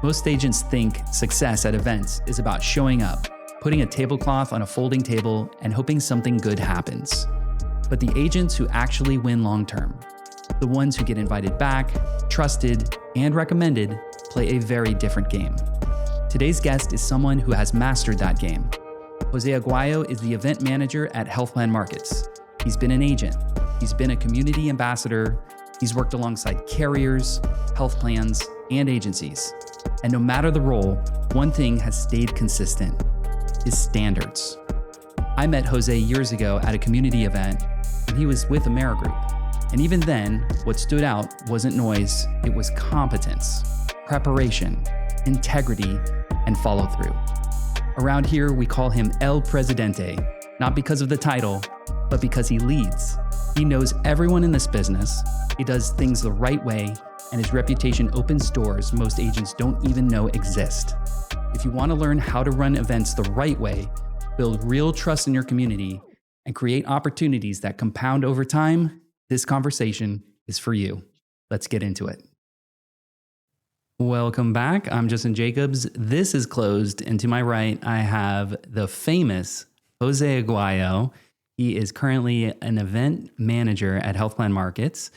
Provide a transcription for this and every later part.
Most agents think success at events is about showing up, putting a tablecloth on a folding table, and hoping something good happens. But the agents who actually win long-term, the ones who get invited back, trusted, and recommended, play a very different game. Today's guest is someone who has mastered that game. Jose Aguayo is the event manager at Health Plan Markets. He's been an agent. He's been a community ambassador. He's worked alongside carriers, health plans, and agencies. And no matter the role, one thing has stayed consistent: his standards. I met Jose years ago at a community event, and he was with Amerigroup. And even then, what stood out wasn't noise, it was competence, preparation, integrity, and follow-through. Around here, we call him El Presidente, not because of the title, but because he leads. He knows everyone in this business, he does things the right way, and his reputation opens doors most agents don't even know exist. If you want to learn how to run events the right way, build real trust in your community, and create opportunities that compound over time, this conversation is for you. Let's get into it. Welcome back. I'm Justin Jacobs. This is Closed, and to my right, I have the famous Jose Aguayo. He is currently an event manager at Health Plan Markets,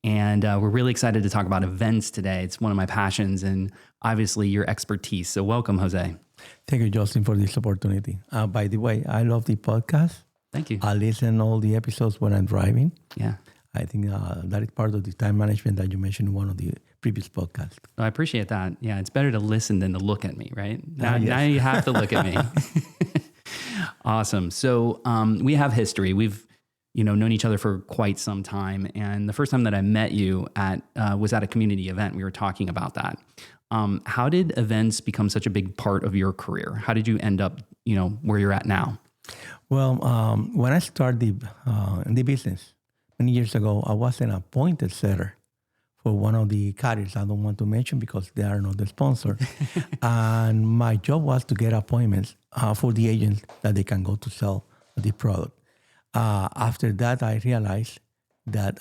and we're really excited to talk about events today. It's one of my passions and obviously your expertise. So welcome, Jose. Thank you, Justin, for this opportunity. By the way, I love the podcast. Thank you. I listen all the episodes when I'm driving. Yeah. I think that is part of the time management that you mentioned in one of the previous podcasts. I appreciate that. Yeah, it's better to listen than to look at me, right? Now, Yes. now you have to look at me. Awesome. So we have history. We've known each other for quite some time. And the first time that I met you was at a community event. We were talking about that. How did events become such a big part of your career? How did you end up, where you're at now? Well, when I started in the business many years ago, I was an appointed setter for one of the carriers I don't want to mention because they are not the sponsor. And my job was to get appointments for the agents that they can go to sell the product. After that, I realized that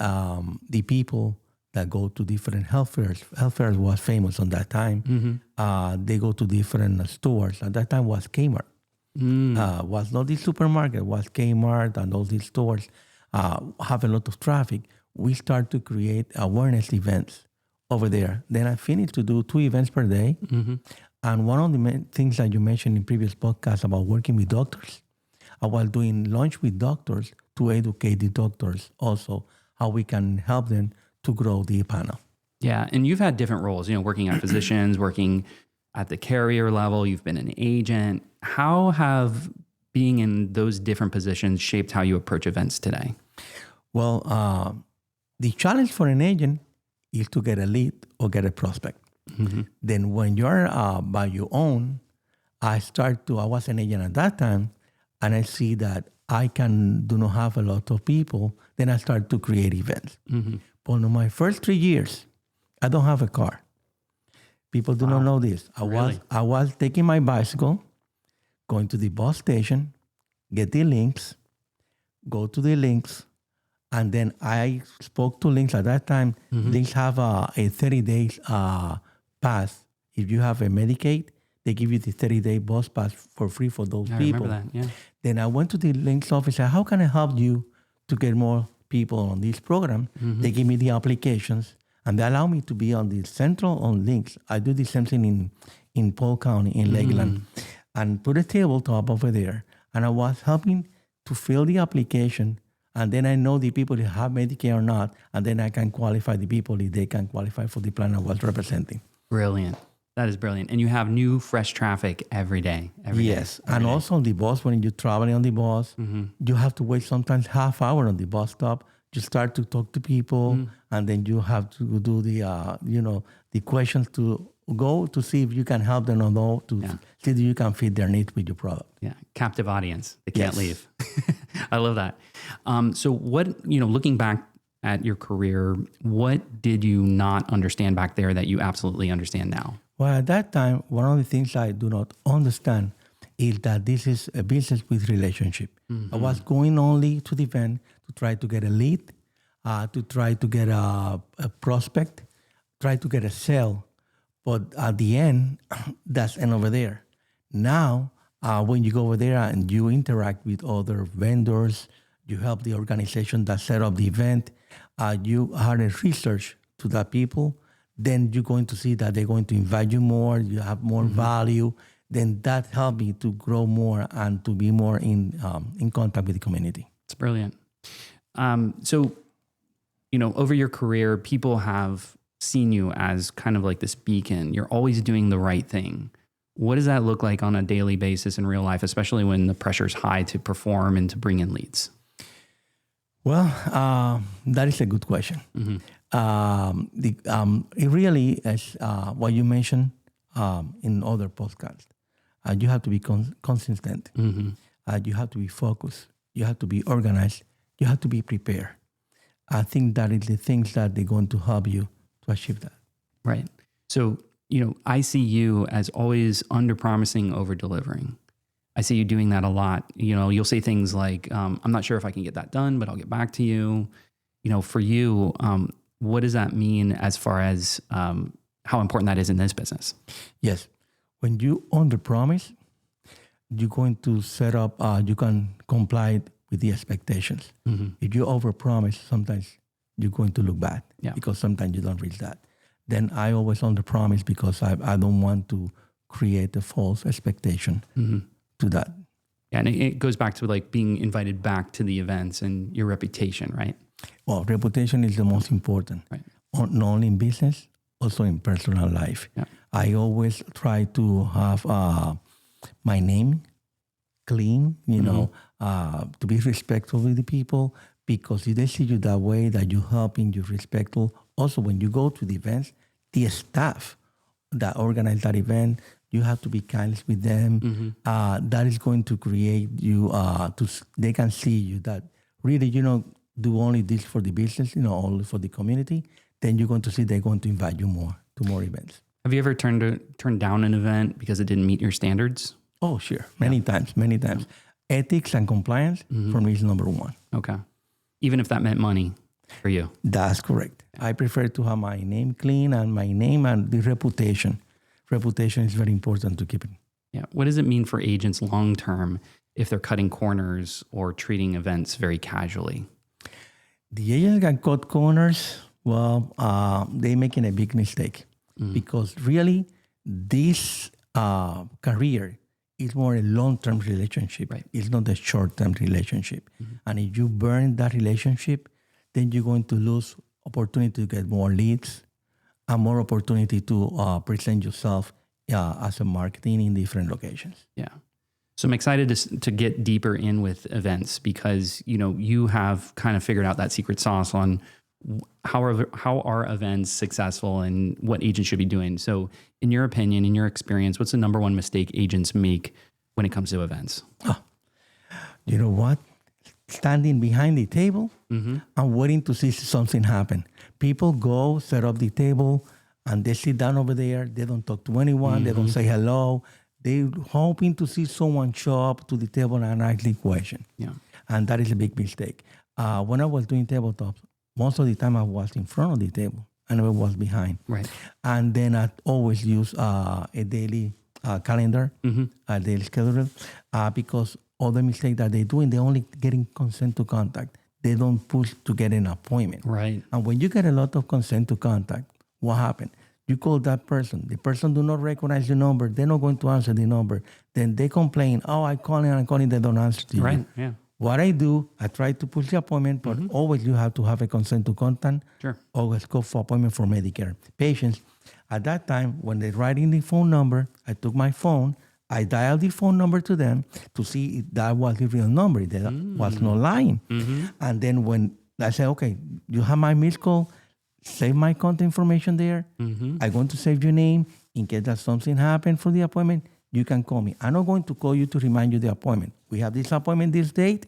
the people that go to different health fairs was famous on that time. Mm-hmm. They go to different stores. At that time was Kmart. Was not the supermarket, was Kmart, and all these stores have a lot of traffic. We start to create awareness events over there. Then I finished to do 2 events per day. Mm-hmm. And one of the main things that you mentioned in previous podcasts about working with doctors, I was doing lunch with doctors to educate the doctors also how we can help them to grow the panel. Yeah, and you've had different roles, working at physicians, working at the carrier level, you've been an agent. How have being in those different positions shaped how you approach events today? Well, the challenge for an agent is to get a lead or get a prospect. Mm-hmm. Then when you're by your own, I was an agent at that time, and I see that I do not have a lot of people, then I start to create events. Mm-hmm. But in my first 3 years, I don't have a car. People do not know this. I was taking my bicycle, going to the bus station, get the Lynx, go to the Lynx, and then I spoke to Lynx at that time. Mm-hmm. Lynx have a 30 days pass. If you have a Medicaid, they give you the 30-day bus pass for free for those people. I remember that, yeah. Then I went to the Lynx office and said, how can I help you to get more people on this program? Mm-hmm. They give me the applications, and they allow me to be on the central on Lynx. I do the same thing in Polk County, in Lakeland, and put a tabletop over there. And I was helping to fill the application, and then I know the people who have Medicare or not, and then I can qualify the people if they can qualify for the plan I was representing. Brilliant. That is brilliant. And you have new, fresh traffic every day. Yes. And also on the bus, when you're traveling on the bus, you have to wait sometimes half hour on the bus stop. You start to talk to people, and then you have to do the questions to go to see if you can help them or not, to see if you can fit their needs with your product. Yeah. Captive audience. They can't leave. I love that. So what, looking back at your career, what did you not understand back there that you absolutely understand now? Well, at that time, one of the things I do not understand is that this is a business with relationship. Mm-hmm. I was going only to the event to try to get a lead, to try to get a prospect, try to get a sale. But at the end, that's end over there. Now, when you go over there and you interact with other vendors, you help the organization that set up the event, you are a research to the people, then you're going to see that they're going to invite you more, you have more value, then that helped me to grow more and to be more in contact with the community. It's brilliant. So, over your career, people have seen you as kind of like this beacon. You're always doing the right thing. What does that look like on a daily basis in real life, especially when the pressure's high to perform and to bring in leads? Well, that is a good question. It really is what you mentioned in other podcasts. You have to be consistent. You have to be focused. You have to be organized. You have to be prepared. I think that is the things that they're going to help you to achieve that. Right. So, I see you as always under-promising, over-delivering. I see you doing that a lot. You'll say things like, I'm not sure if I can get that done, but I'll get back to you. For you, what does that mean as far as how important that is in this business? Yes. When you under-promise, you're going to set up, you can comply with the expectations. If you over-promise, sometimes you're going to look bad because sometimes you don't reach that. Then I always under-promise because I don't want to create a false expectation to that. Yeah, and it goes back to like being invited back to the events and your reputation, right? Well, reputation is the most important, right? Not only in business, also in personal life. Yeah. I always try to have my name clean, to be respectful with the people, because if they see you that way, that you're helping, you're respectful. Also, when you go to the events, the staff that organize that event, you have to be kind with them. That is going to create you, they can see you that really, do only this for the business, only for the community. Then you're going to see they're going to invite you more to more events. Have you ever turned down an event because it didn't meet your standards? Oh, sure. Many times. Ethics and compliance for me is number one. Okay. Even if that meant money for you? That's correct. I prefer to have my name clean and my name and the reputation. Reputation is very important to keep it. Yeah. What does it mean for agents long-term if they're cutting corners or treating events very casually? The agents can cut corners. Well, they're making a big mistake because really this career is more a long-term relationship. Right. It's not a short-term relationship. And if you burn that relationship, then you're going to lose opportunity to get more leads and more opportunity to present yourself as a marketing in different locations. Yeah. So I'm excited to get deeper in with events because, you have kind of figured out that secret sauce on how are events successful and what agents should be doing. So in your opinion, in your experience, what's the number one mistake agents make when it comes to events? You know what? Standing behind the table and waiting to see something happen. People go, set up the table, and they sit down over there. They don't talk to anyone. They don't say hello. They're hoping to see someone show up to the table and ask the question. Yeah. And that is a big mistake. When I was doing tabletops, most of the time I was in front of the table. I never was behind. Right. And then I always use a daily calendar, a daily schedule, because all the mistakes that they're doing, they're only getting consent to contact. They don't push to get an appointment. Right. And when you get a lot of consent to contact, what happened? You call that person. The person do not recognize the number. They're not going to answer the number. Then they complain, I'm calling, they don't answer to you. Right, yeah. What I do, I try to push the appointment, but always you have to have a consent to contact. Sure. Always go for appointment for Medicare patients. At that time, when they write in the phone number, I took my phone, I dialed the phone number to them to see if that was the real number, that was not lying. And then when I say, okay, you have my missed call, save my contact information there. I'm going to save your name. In case that something happened for the appointment, you can call me. I'm not going to call you to remind you the appointment. We have this appointment this date,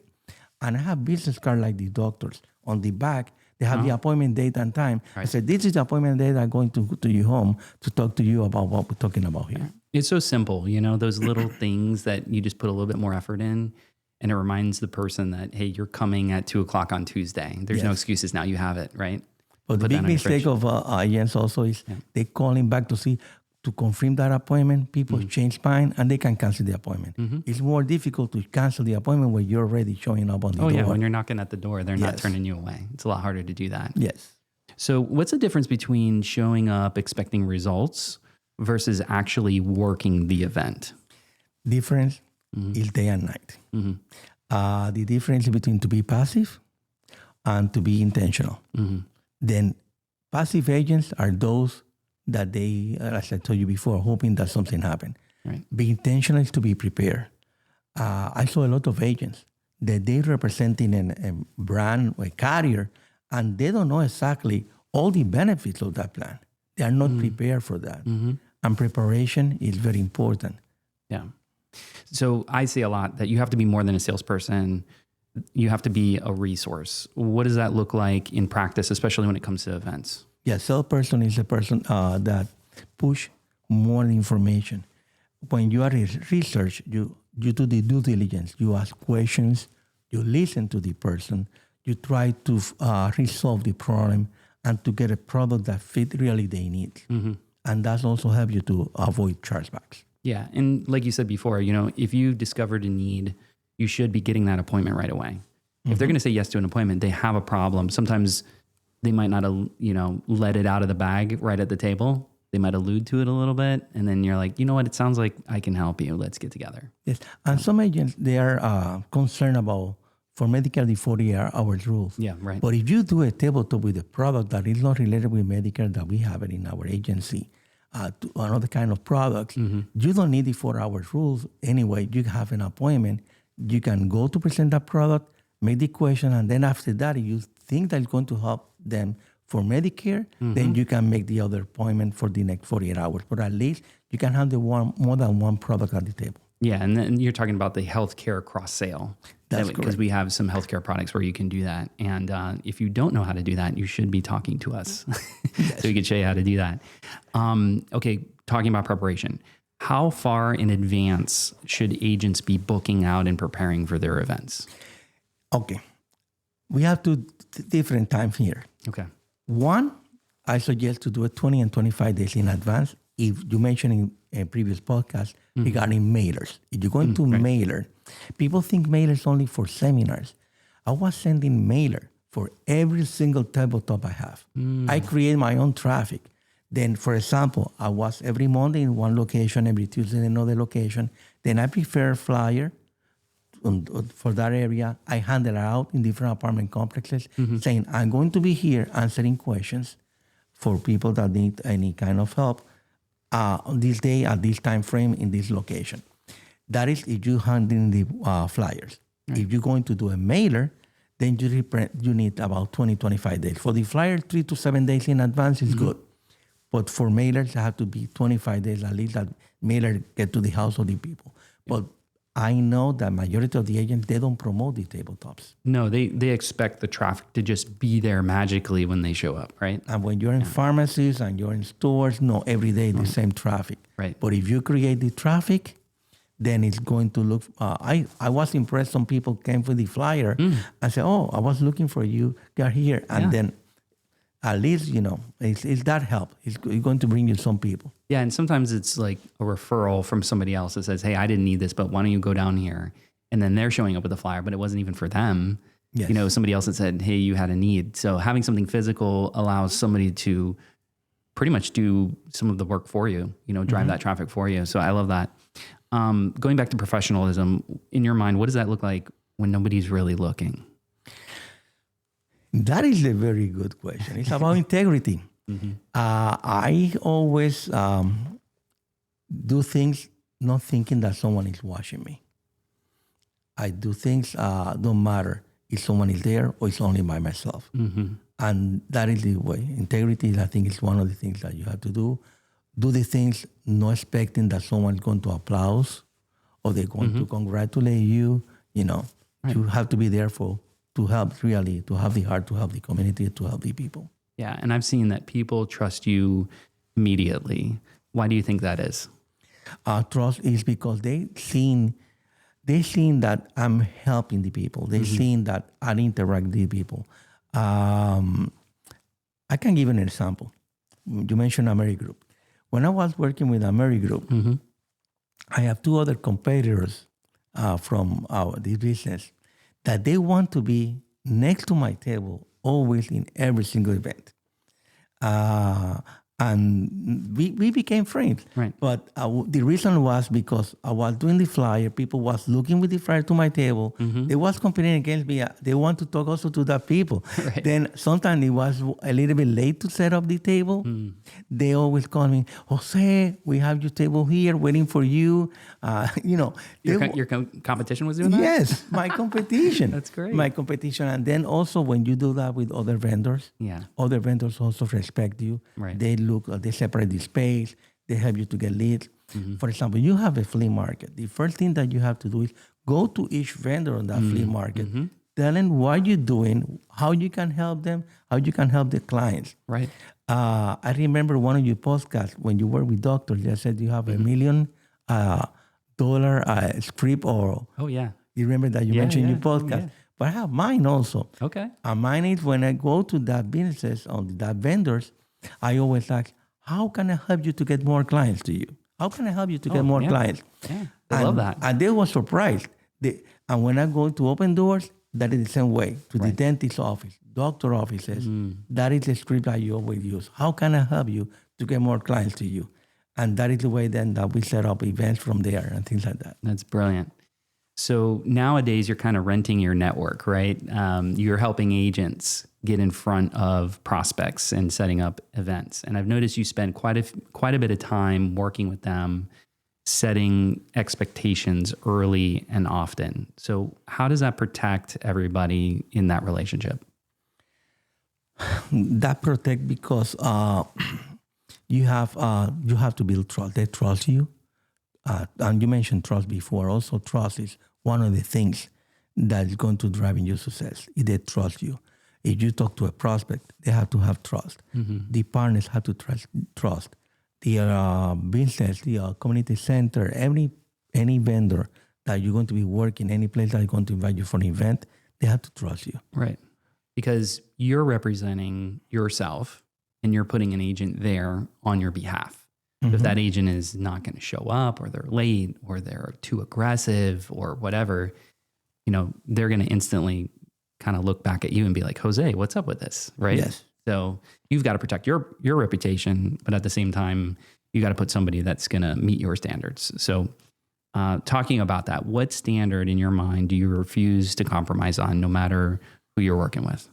and I have business card like the doctors. On the back, they have the appointment date and time. Right. I said, this is the appointment date. I'm going to go to your home to talk to you about what we're talking about here. It's so simple, those little things that you just put a little bit more effort in, and it reminds the person that, hey, you're coming at 2:00 on Tuesday. There's no excuses now. You have it, right? But the big mistake of agents also is they calling back to see to confirm that appointment, people change mind and they can cancel the appointment. It's more difficult to cancel the appointment when you're already showing up on the door. Oh yeah, when you're knocking at the door, they're not turning you away. It's a lot harder to do that. Yes. So what's the difference between showing up, expecting results versus actually working the event? Difference is day and night. The difference between to be passive and to be intentional. Then passive agents are those that they, as I told you before, hoping that something happen. Right. Be intentional is to be prepared. I saw a lot of agents that they representing a brand or a carrier, and they don't know exactly all the benefits of that plan. They are not prepared for that. And preparation is very important. Yeah. So I say a lot that you have to be more than a salesperson. You have to be a resource. What does that look like in practice, especially when it comes to events? Yeah, salesperson is a person that push more information. When you are in research, you do the due diligence. You ask questions, you listen to the person, you try to resolve the problem and to get a product that fit really they need. And that's also help you to avoid chargebacks. Yeah, and like you said before, if you discovered a need, you should be getting that appointment right away. If they're going to say yes to an appointment, they have a problem. Sometimes they might not, let it out of the bag right at the table. They might allude to it a little bit. And then you're like, you know what? It sounds like I can help you. Let's get together. Yes. And some agents, they are concerned about, for Medicare, the 40-hour rules. Yeah, right. But if you do a tabletop with a product that is not related with Medicare that we have it in our agency, to another kind of products, you don't need the 4-hour rules. Anyway, you have an appointment. You can go to present that product, make the question, and then after that, you think that it's going to help them for Medicare, then you can make the other appointment for the next 48 hours. But at least you can have more than one product at the table. Yeah, and then you're talking about the healthcare cross sale. That's correct. Because we have some healthcare products where you can do that. And if you don't know how to do that, you should be talking to us so we can show you how to do that. Okay, talking about preparation. How far in advance should agents be booking out and preparing for their events? Okay. We have two different times here. Okay. One, I suggest to do it 20 and 25 days in advance. If you mentioned in a previous podcast regarding mailers. If you're going to mailer, people think mailers only for seminars. I was sending mailer for every single tabletop I have. I create my own traffic. Then, for example, I was every Monday in one location, every Tuesday in another location. Then I prepare a flyer for that area. I hand it out in different apartment complexes saying, I'm going to be here answering questions for people that need any kind of help on this day, at this time frame, in this location. That is if you hand in the flyers. Right. If you're going to do a mailer, then you need about 20, 25 days. For the flyer, 3 to 7 days in advance is good. But for mailers, it have to be 25 days at least that mailer get to the house of the people. But I know that majority of the agents, they don't promote the tabletops. No, they expect the traffic to just be there magically when they show up, right? And when you're in pharmacies and you're in stores, no, every day the same traffic. Right. But if you create the traffic, then it's going to look, I was impressed. Some people came for the flyer and said, oh, I was looking for you, got here. And then at least, it's that help. It's going to bring you some people. Yeah, and sometimes it's like a referral from somebody else that says, hey, I didn't need this, but why don't you go down here? And then they're showing up with a flyer, but it wasn't even for them. Yes. Somebody else that said, hey, you had a need. So having something physical allows somebody to pretty much do some of the work for you, drive that traffic for you. So I love that. Going back to professionalism, in your mind, what does that look like when nobody's really looking? That is a very good question. It's about integrity. I always do things not thinking that someone is watching me. I do things don't matter if someone is there or it's only by myself. And that is the way. Integrity, I think, is one of the things that you have to do. Do the things not expecting that someone's going to applaud or they're going to congratulate you. You have to be there to help, really, to have the heart, to help the community, to help the people. Yeah, and I've seen that people trust you immediately. Why do you think that is? Trust is because they seen that I'm helping the people. They seen that I interact with the people. I can give an example. You mentioned AmeriGroup. when I was working with Ameri Group, I have two other competitors from this business that they want to be next to my table always in every single event. And we became friends. Right. But the reason was because I was doing the flyer. People was looking with the flyer to my table. They was competing against me. They want to talk also to the people. Right. Then sometimes it was a little bit late to set up the table. They always call me, Jose, we have your table here waiting for you. Your competition was doing that? Yes, my competition. That's great. My competition. And then also when you do that with other vendors, other vendors also respect you. Right. They separate the space, they help you to get leads. For example, you have a flea market. The first thing that you have to do is go to each vendor on that flea market, tell them what you're doing, how you can help them, how you can help the clients. Right. I remember one of your podcasts when you work with doctors, you said you have $1 million script or... Oh, yeah. You remember that you mentioned in your podcast? Yeah. But I have mine also. Okay. And mine is when I go to that businesses, on that vendors, I always ask, how can I help you to get more clients to you? How can I help you to get more clients? Yeah, I love that. And they were surprised. And when I go to open doors, that is the same way. To the dentist office, doctor offices, that is the script that you always use. How can I help you to get more clients to you? And that is the way then that we set up events from there and things like that. That's brilliant. So nowadays you're kind of renting your network, right? You're helping agents get in front of prospects and setting up events. And I've noticed you spend quite a bit of time working with them, setting expectations early and often. So how does that protect everybody in that relationship? That protect because you have to build trust. They trust you. And you mentioned trust before. Also, trust is one of the things that is going to drive in your success. If they trust you. If you talk to a prospect, they have to have trust. The partners have to trust. The business, the community center, any vendor that you're going to be working, any place that is going to invite you for an event, they have to trust you. Right. Because you're representing yourself and you're putting an agent there on your behalf. If that agent is not going to show up or they're late or they're too aggressive or whatever, they're going to instantly kind of look back at you and be like, Jose, what's up with this? Right. Yes. So you've got to protect your reputation, but at the same time, you got to put somebody that's going to meet your standards. So talking about that, what standard in your mind do you refuse to compromise on no matter who you're working with?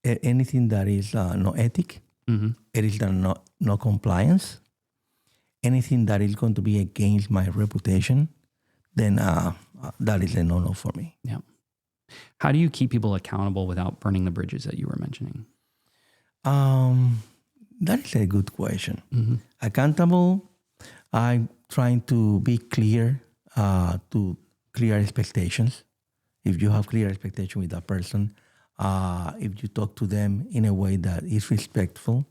Anything that is no ethic. It is no compliance. Anything that is going to be against my reputation, then that is a no-no for me. Yeah. How do you keep people accountable without burning the bridges that you were mentioning? That is a good question. Accountable, I'm trying to be clear, to clear expectations. If you have clear expectation with that person, if you talk to them in a way that is respectful,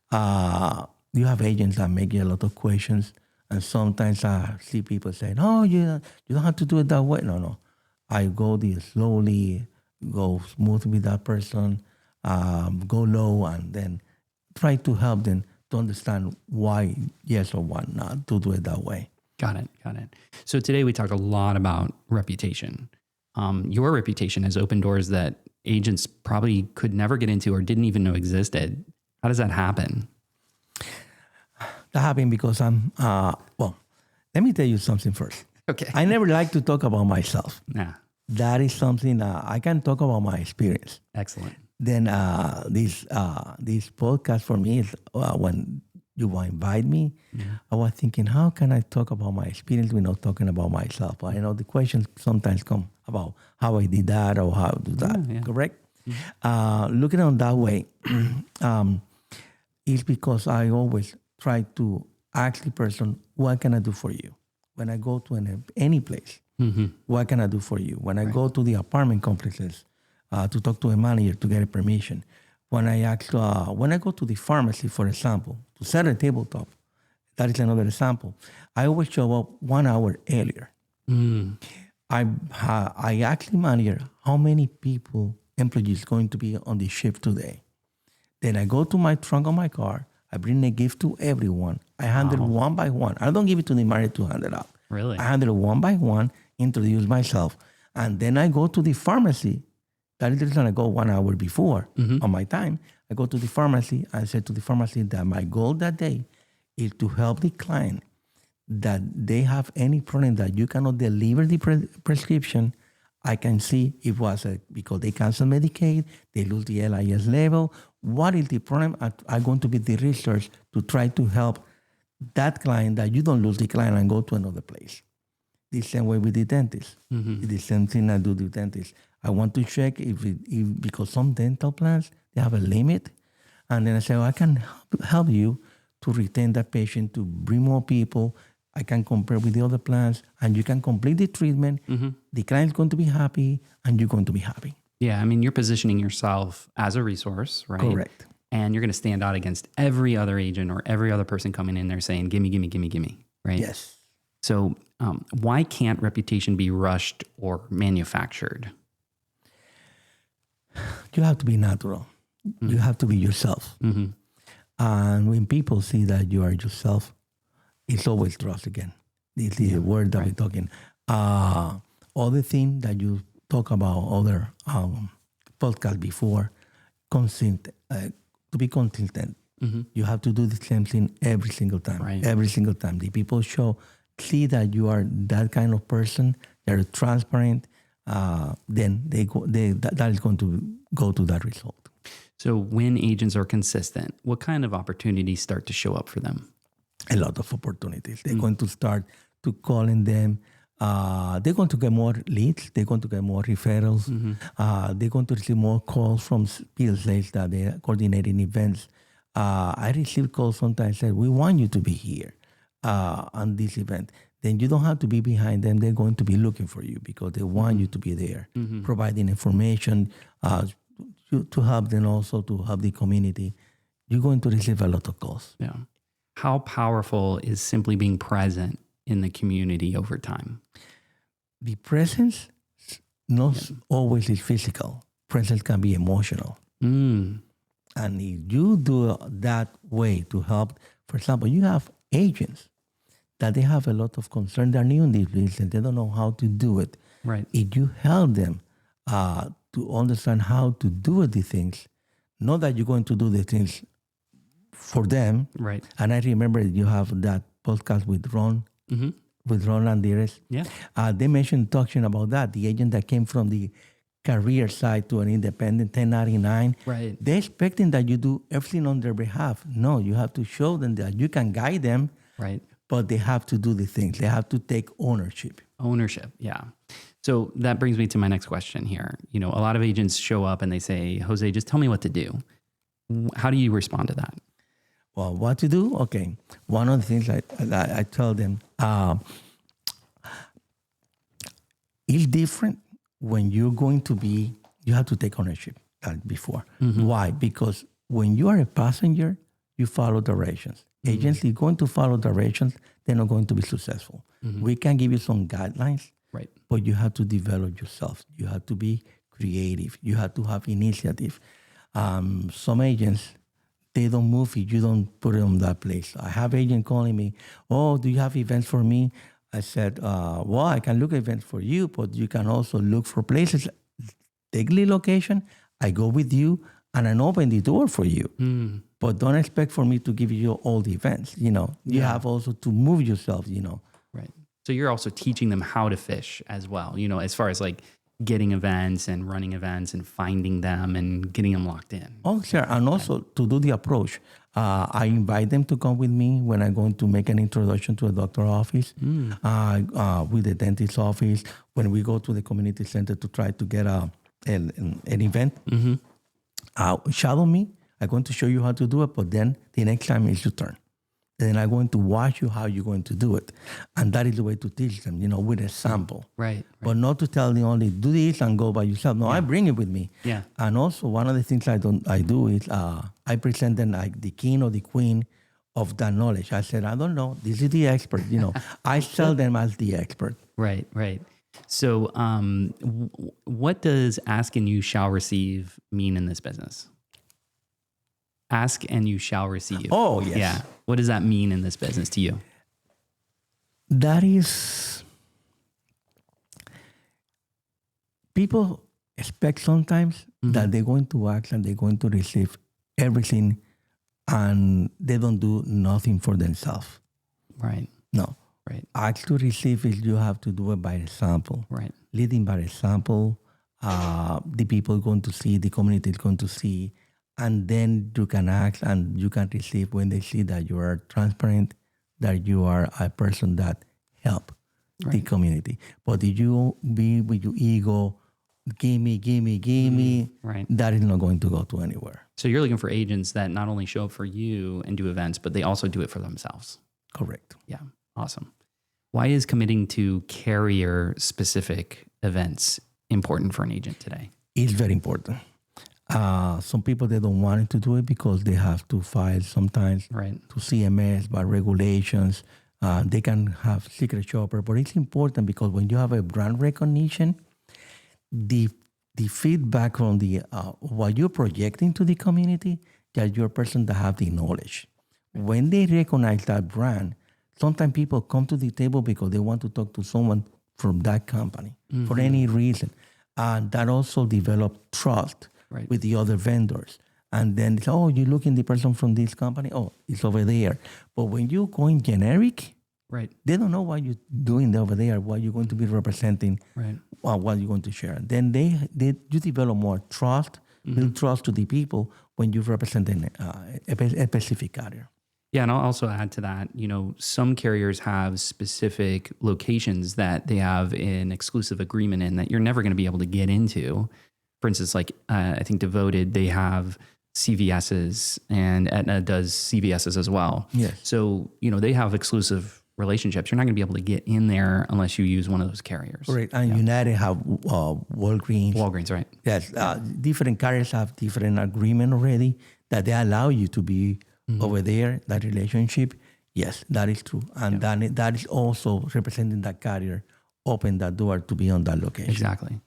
you have agents that make you a lot of questions, and sometimes I see people say, "No, you don't have to do it that way." No. I go slowly, go smooth with that person, go low, and then try to help them to understand why yes or why not to do it that way. Got it. So today we talk a lot about reputation. Your reputation has opened doors that agents probably could never get into or didn't even know existed. How does that happen? That happened because let me tell you something first. Okay. I never like to talk about myself. Yeah. That is something I can talk about my experience. Excellent. Then this podcast for me is when you invite me, I was thinking, how can I talk about my experience without talking about myself? I know the questions sometimes come about how I did that or how I do that, correct? Looking at it that way, is because I always try to ask the person, what can I do for you? When I go to any place, what can I do for you? When I go to the apartment complexes to talk to a manager to get a permission, when I go to the pharmacy, for example, to set a tabletop, that is another example, I always show up 1 hour earlier. I ask the manager how many employees going to be on the shift today. Then I go to my trunk of my car, I I bring a gift to everyone. I handle it one by one. I don't give it to the married to hand it out. Really? I handle it one by one, introduce myself. And then I go to the pharmacy. That is the reason I go 1 hour before on my time. I go to the pharmacy. I said to the pharmacy that my goal that day is to help the client that they have any problem that you cannot deliver the prescription. I can see if it was because they cancel Medicaid, they lose the LIS level. What is the problem? I'm going to be the research to try to help that client that you don't lose the client and go to another place. The same way with the dentist. The same thing I do with the dentist. I want to check if because some dental plans, they have a limit. And then I say, I can help you to retain that patient, to bring more people. I can compare with the other plans, and you can complete the treatment. The client's going to be happy, and you're going to be happy. Yeah, I mean, you're positioning yourself as a resource, right? Correct. And you're going to stand out against every other agent or every other person coming in there saying, gimme, gimme, gimme, gimme, right? Yes. So why can't reputation be rushed or manufactured? You have to be natural. You have to be yourself. And when people see that you are yourself, it's always trust again. It's the word that we're talking. Other thing that you talk about, other podcasts before, to be consistent. You have to do the same thing every single time. Right. Every single time. The people see that you are that kind of person, they're transparent, then that is going to go to that result. So when agents are consistent, what kind of opportunities start to show up for them? A lot of opportunities. They're going to start to calling them. They're going to get more leads. They're going to get more referrals. They're going to receive more calls from PLAs that they're coordinating events. I receive calls sometimes say, we want you to be here on this event. Then you don't have to be behind them. They're going to be looking for you because they want you to be there, providing information to help them, also to help the community. You're going to receive a lot of calls. Yeah. How powerful is simply being present in the community over time? The presence not always is physical. Presence can be emotional. And if you do that way to help, for example, you have agents that they have a lot of concern. They're new in this business and they don't know how to do it. Right. If you help them to understand how to do the things, not that you're going to do the things for them. Right. And I remember you have that podcast with Ron, with Ron Landeres. Yeah. They mentioned talking about that, the agent that came from the career side to an independent 1099. Right. They're expecting that you do everything on their behalf. No, you have to show them that you can guide them, Right. but they have to do the things. They have to take ownership. Ownership. Yeah. So that brings me to my next question here. You know, a lot of agents show up and they say, Jose, just tell me what to do. How do you respond to that? Well, what to do? Okay. One of the things I tell them, it's different when you're going to be, you have to take ownership like before. Why? Because when you are a passenger, you follow directions. Agents are going to follow directions, they're not going to be successful. We can give you some guidelines, Right. but you have to develop yourself. You have to be creative. You have to have initiative. Some agents, they don't move if you don't put it on that place. I have agents calling me, oh, do you have events for me? I said, well, I can look at events for you, but you can also look for places. Take the location, I go with you, and I open the door for you. But don't expect for me to give you all the events. You have also to move yourself, Right. So you're also teaching them how to fish as well, as far as like getting events and running events and finding them and getting them locked in. Oh, sure. And also to do the approach, I invite them to come with me when I'm going to make an introduction to a doctor's office, with the dentist's office, when we go to the community center to try to get an event. Shadow me. I'm going to show you how to do it, but then the next time is your turn. Then I'm going to watch you how you're going to do it. And that is the way to teach them, with a sample. Right. But not to tell them only, do this and go by yourself. No, I bring it with me. Yeah. And also, one of the things I do is I present them like the king or the queen of that knowledge. I said, I don't know. This is the expert. I sell them as the expert. Right, right. So what does ask and you shall receive mean in this business? Ask and you shall receive. Oh, yes. Yeah. What does that mean in this business to you? That is, people expect sometimes that they're going to ask and they're going to receive everything, and they don't do nothing for themselves. Right. No. Right. Ask to receive is you have to do it by example. Right. Leading by example, the people are going to see, the community is going to see, and then you can ask and you can receive when they see that you are transparent, that you are a person that help the community. But if you be with your ego, give me, Right. that is not going to go to anywhere. So you're looking for agents that not only show up for you and do events, but they also do it for themselves. Correct. Yeah. Awesome. Why is committing to carrier-specific events important for an agent today? It's very important. Some people, they don't want to do it because they have to file sometimes to CMS by regulations. They can have secret shopper, but it's important because when you have a brand recognition, the feedback from the what you're projecting to the community, that you're a person that have the knowledge. When they recognize that brand, sometimes people come to the table because they want to talk to someone from that company for any reason. And that also develop trust with the other vendors. And then it's, oh, you're looking the person from this company? Oh, it's over there. But when you go in generic, they don't know what you're doing over there, what you're going to be representing, what you're going to share. Then you develop more trust, build trust to the people when you represent a specific carrier. Yeah, and I'll also add to that, some carriers have specific locations that they have an exclusive agreement in that you're never going to be able to get into. For instance, like I think Devoted, they have CVS's, and Aetna does CVS's as well. Yes. So, they have exclusive relationships. You're not going to be able to get in there unless you use one of those carriers. Right, and United have Walgreens. Walgreens, right. Yes, different carriers have different agreement already that they allow you to be over there, that relationship. Yes, that is true. And that is also representing that carrier, open that door to be on that location. Exactly.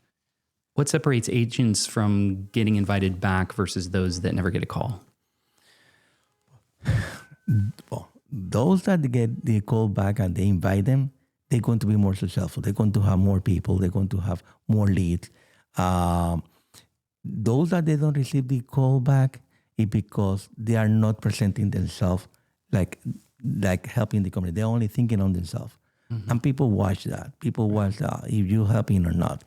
What separates agents from getting invited back versus those that never get a call? Well, those that get the call back and they invite them, they're going to be more successful. They're going to have more people. They're going to have more leads. Those that they don't receive the call back is because they are not presenting themselves like helping the company. They're only thinking on themselves. And people watch that. People watch if you're helping or not.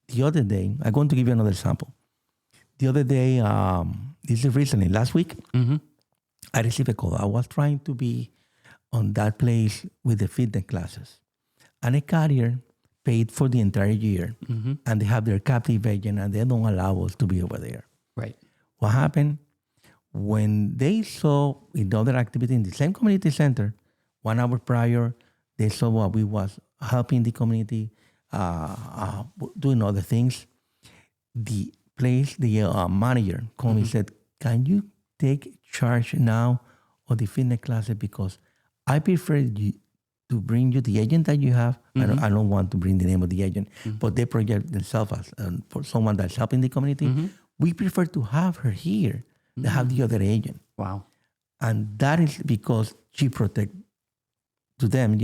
The other day, I'm going to give you another example. The other day, this is recently, last week, I received a call. I was trying to be on that place with the fitness classes. And a carrier paid for the entire year, and they have their captive agent, and they don't allow us to be over there. Right. What happened? When they saw another activity in the same community center, 1 hour prior, they saw what we was helping the community, doing other things. The place, the manager called me and said, can you take charge now of the fitness classes because I prefer you to bring you the agent that you have. I don't want to bring the name of the agent, but they project themselves as for someone that's helping the community. We prefer to have her here than have the other agent. Wow. And that is because she protect to them,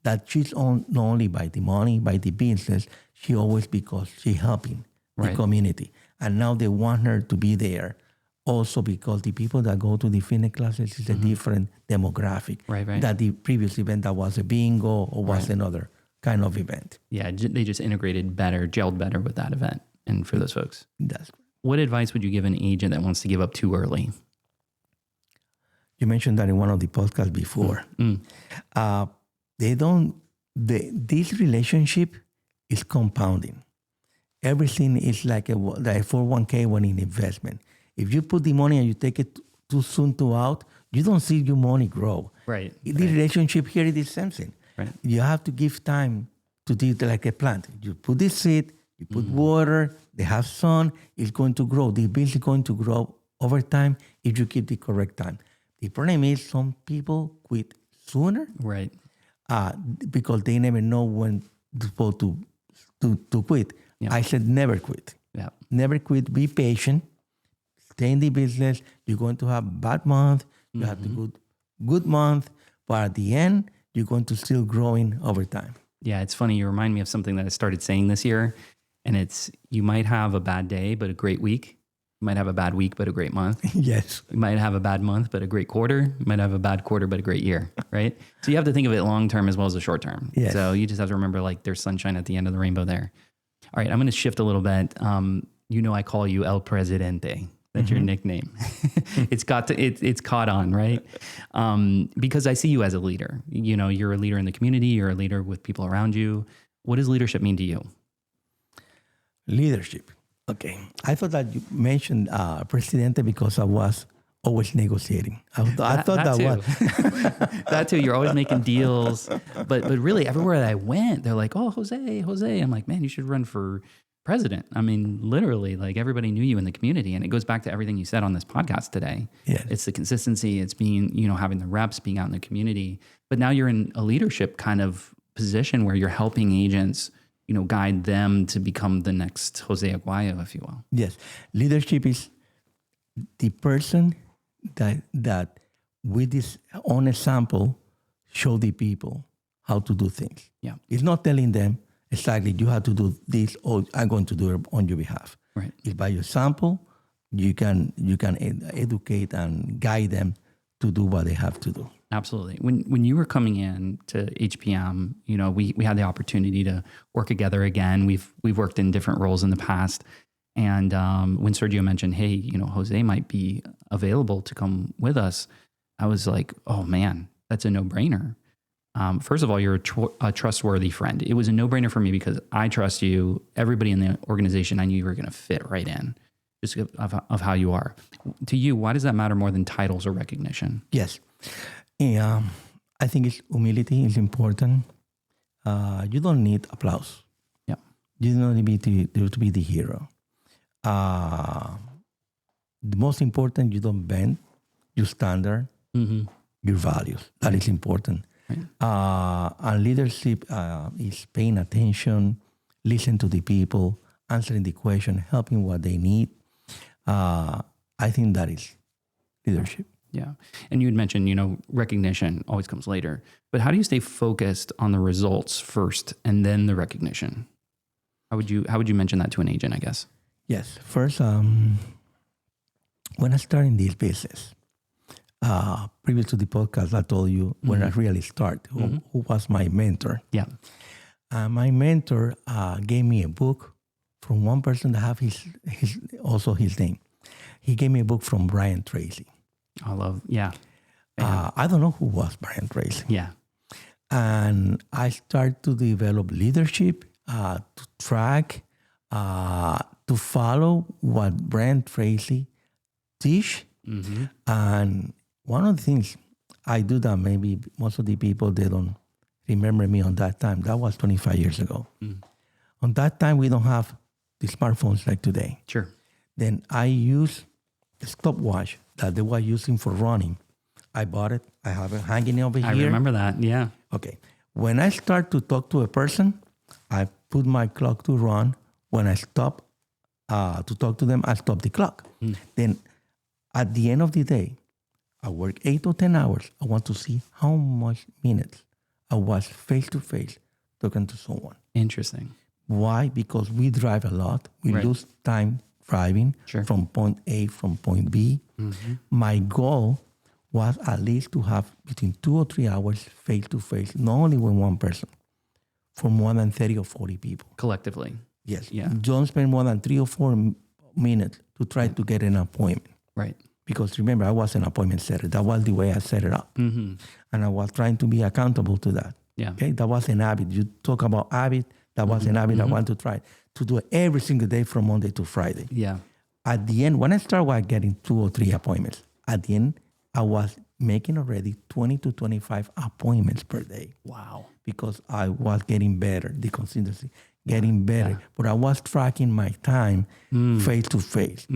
that she's not only by the money, by the business, she always because she's helping the community. And now they want her to be there also because the people that go to the fitness classes is a different demographic than the previous event that was a bingo or was another kind of event. Yeah, they just integrated better, gelled better with that event and for those folks. That's correct. What advice would you give an agent that wants to give up too early? You mentioned that in one of the podcasts before. This relationship is compounding. Everything is like a 401k when in investment. If you put the money and you take it too soon to out, you don't see your money grow. Right. The relationship here is the same thing. Right. You have to give time to do it like a plant. You put the seed, you put water, they have sun, it's going to grow. The business is going to grow over time if you keep the correct time. The problem is some people quit sooner. Right. Because they never know when to quit. Yeah. I said never quit. Yeah. Never quit. Be patient. stay in the business. You're going to have bad month. You have to good month. But at the end, you're going to still growing over time. Yeah, it's funny. You remind me of something that I started saying this year. And it's, you might have a bad day, but a great week. You might have a bad week, but a great month. Yes. You might have a bad month, but a great quarter. You might have a bad quarter, but a great year, right? So you have to think of it long-term as well as the short-term. Yes. So you just have to remember, like, there's sunshine at the end of the rainbow there. All right, I'm going to shift a little bit. I call you El Presidente. That's your nickname. It's caught on, right? Because I see you as a leader. You're a leader in the community. You're a leader with people around you. What does leadership mean to you? Leadership. Okay. I thought that you mentioned Presidente because I was always negotiating. I thought that was. That too. You're always making deals. But really, everywhere that I went, they're like, oh, Jose. I'm like, man, you should run for president. I mean, literally, like, everybody knew you in the community. And it goes back to everything you said on this podcast today. Yes. It's the consistency. It's being, having the reps, being out in the community. But now you're in a leadership kind of position where you're helping agents guide them to become the next Jose Aguayo, if you will. Yes. Leadership is the person that with this own example, show the people how to do things. Yeah. It's not telling them exactly you have to do this or I'm going to do it on your behalf. Right. It's by your example, you can educate and guide them to do what they have to do. Absolutely. When you were coming in to HPM, we had the opportunity to work together again. We've worked in different roles in the past. And when Sergio mentioned, hey, Jose might be available to come with us, I was like, oh man, that's a no-brainer. First of all, you're a trustworthy friend. It was a no-brainer for me because I trust you. Everybody in the organization, I knew you were going to fit right in, just of how you are. To you, why does that matter more than titles or recognition? Yes. I think humility is important. You don't need applause. Yeah. You don't need to be the hero. The most important, you don't bend your standard, your values. That is important. Right. And leadership is paying attention, listen to the people, answering the question, helping what they need. I think that is leadership. Yeah. And you had mentioned, recognition always comes later. But how do you stay focused on the results first and then the recognition? How would you mention that to an agent, I guess? Yes. First, when I started in this business, previous to the podcast, I told you when I really started, who was my mentor. Yeah. My mentor gave me a book from one person that have his name. He gave me a book from Brian Tracy. Yeah. I don't know who was Brian Tracy. Yeah. And I started to develop leadership, to track, to follow what Brian Tracy teach. And one of the things I do that maybe most of the people, they don't remember me on that time. That was 25 years ago. On that time, we don't have the smartphones like today. Sure. Then I use a stopwatch that they were using for running. I bought it. I have it hanging over here. I remember that. Yeah. Okay. When I start to talk to a person, I put my clock to run. When I stop to talk to them, I stop the clock. Then at the end of the day, I work 8 or 10 hours. I want to see how much minutes I was face-to-face talking to someone. Interesting. Why? Because we drive a lot. We lose time driving from point A, from point B. My goal was at least to have between 2 or 3 hours face-to-face, not only with one person, for more than 30 or 40 people. Collectively. Yes. Yeah. Don't spend more than 3 or 4 minutes to try to get an appointment. Right. Because remember, I was an appointment setter. That was the way I set it up. And I was trying to be accountable to that. Yeah. Okay. That was an habit. You talk about habit. That was an habit I want to try to do it every single day from Monday to Friday. Yeah. At the end, when I started getting 2 or 3 appointments, at the end, I was making already 20 to 25 appointments per day. Wow. Because I was getting better, the consistency, getting better. Yeah. But I was tracking my time face to face.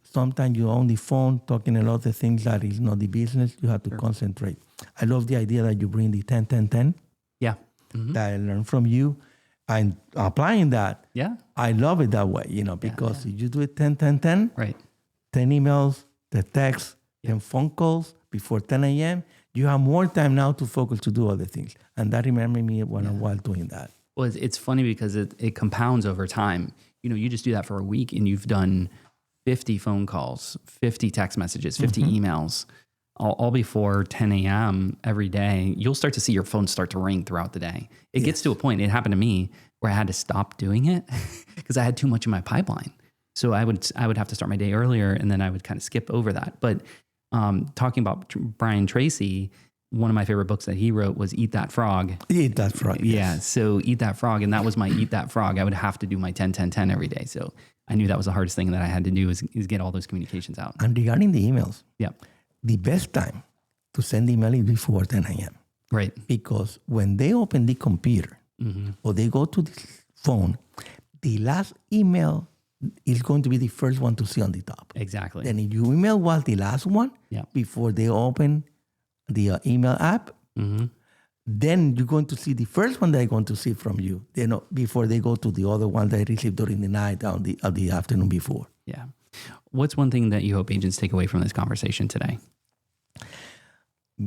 Sometimes you're on the phone talking a lot of things that is not the business. You have to concentrate. I love the idea that you bring the 10-10-10. Yeah. That I learned from you. And applying that, yeah, I love it that way, because if you do it 10-10-10, right, 10 emails, the texts, and phone calls before 10 a.m., you have more time now to focus to do other things. And that reminded me when I was doing that. Well, it's funny because it compounds over time. You just do that for a week and you've done 50 phone calls, 50 text messages, 50 emails, all before 10 a.m. every day. You'll start to see your phone start to ring throughout the day. It gets to a point, it happened to me, where I had to stop doing it because I had too much in my pipeline. So I would have to start my day earlier and then I would kind of skip over that. But talking about Brian Tracy, one of my favorite books that he wrote was Eat That Frog. Eat That Frog. Yes. Yeah. So Eat That Frog. And that was my Eat That Frog. I would have to do my 10-10-10 every day. So I knew that was the hardest thing that I had to do is get all those communications out. And regarding the emails, Yep. the best time to send email is before 10 a.m. Right. Because when they open the computer or they go to the phone, the last email is going to be the first one to see on the top. Exactly. Then if your email was the last one before they open the email app, then you're going to see the first one they're going to see from you, before they go to the other one they received during the night or the afternoon before. Yeah. What's one thing that you hope agents take away from this conversation today?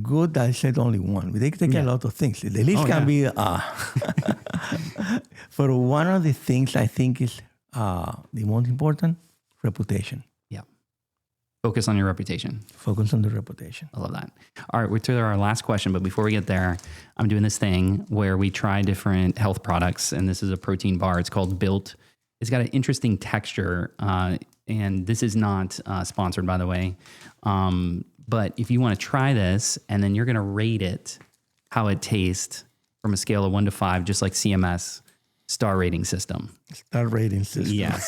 Good, I said only one. They take a lot of things. The list can be, for one of the things I think is the most important, reputation. Yeah. Focus on your reputation. Focus on the reputation. I love that. All right, we're to our last question, but before we get there, I'm doing this thing where we try different health products, and this is a protein bar. It's called Built. It's got an interesting texture, and this is not sponsored, by the way. But if you want to try this, and then you're going to rate it, how it tastes from a scale of 1 to 5, just like CMS star rating system. Star rating system. Yes.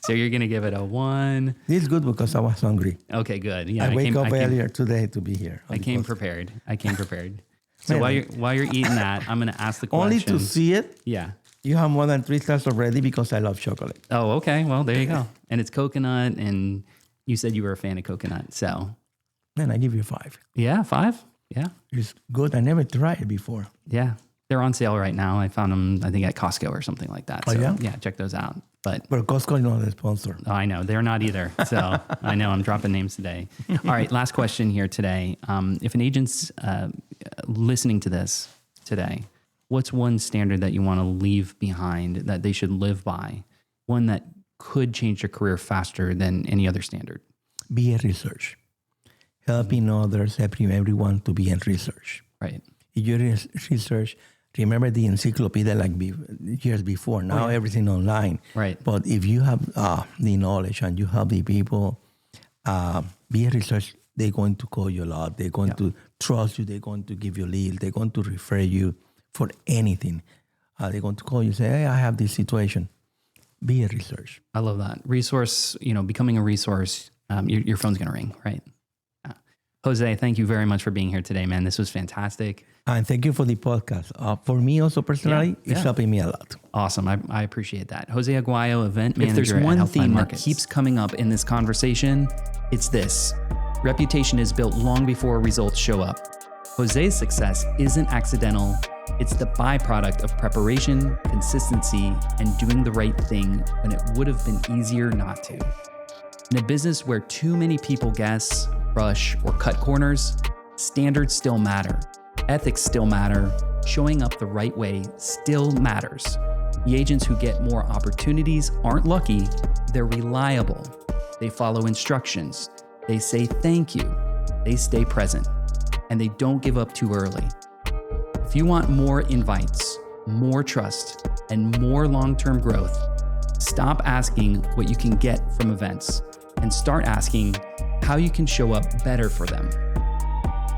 So you're going to give it a 1. This is good because I was hungry. Okay, good. Yeah, I wake up earlier today to be here. I came prepared. So while you're eating that, I'm going to ask the question. Only to see it. Yeah. You have more than 3 stars already because I love chocolate. Oh, okay. Well, there you go. And it's coconut, and you said you were a fan of coconut, so. Then I give you 5. Yeah, 5? Yeah. It's good. I never tried it before. Yeah. They're on sale right now. I found them, I think, at Costco or something like that. Oh, so, yeah? check those out. But Costco is not a sponsor. Oh, I know. They're not either. So I know I'm dropping names today. All right. Last question here today. If an agent's listening to this today, what's one standard that you want to leave behind that they should live by? One that could change their career faster than any other standard? Be a research. Helping others, helping everyone to be in research. Right. If you're in research, remember the encyclopedia like years before. Now everything online. Right. But if you have the knowledge and you help the people, be a research, they're going to call you a lot. They're going to trust you. They're going to give you leads. They're going to refer you for anything. They're going to call you and say, hey, I have this situation. Be a research. I love that. Resource, becoming a resource, your phone's going to ring, right? Jose, thank you very much for being here today, man. This was fantastic. And thank you for the podcast. For me also personally, it's helping me a lot. Awesome. I appreciate that. Jose Aguayo, event manager. If there's one theme that keeps coming up in this conversation, it's this. Reputation is built long before results show up. Jose's success isn't accidental. It's the byproduct of preparation, consistency, and doing the right thing when it would have been easier not to. In a business where too many people guess, rush, or cut corners, standards still matter. Ethics still matter. Showing up the right way still matters. The agents who get more opportunities aren't lucky, they're reliable. They follow instructions. They say thank you. They stay present. And they don't give up too early. If you want more invites, more trust, and more long-term growth, stop asking what you can get from events and start asking how you can show up better for them.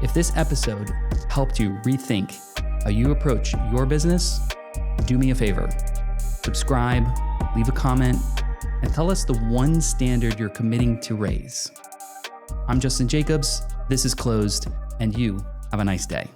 If this episode helped you rethink how you approach your business, do me a favor. Subscribe, leave a comment, and tell us the one standard you're committing to raise. I'm Justin Jacobs, this is Closed, and you have a nice day.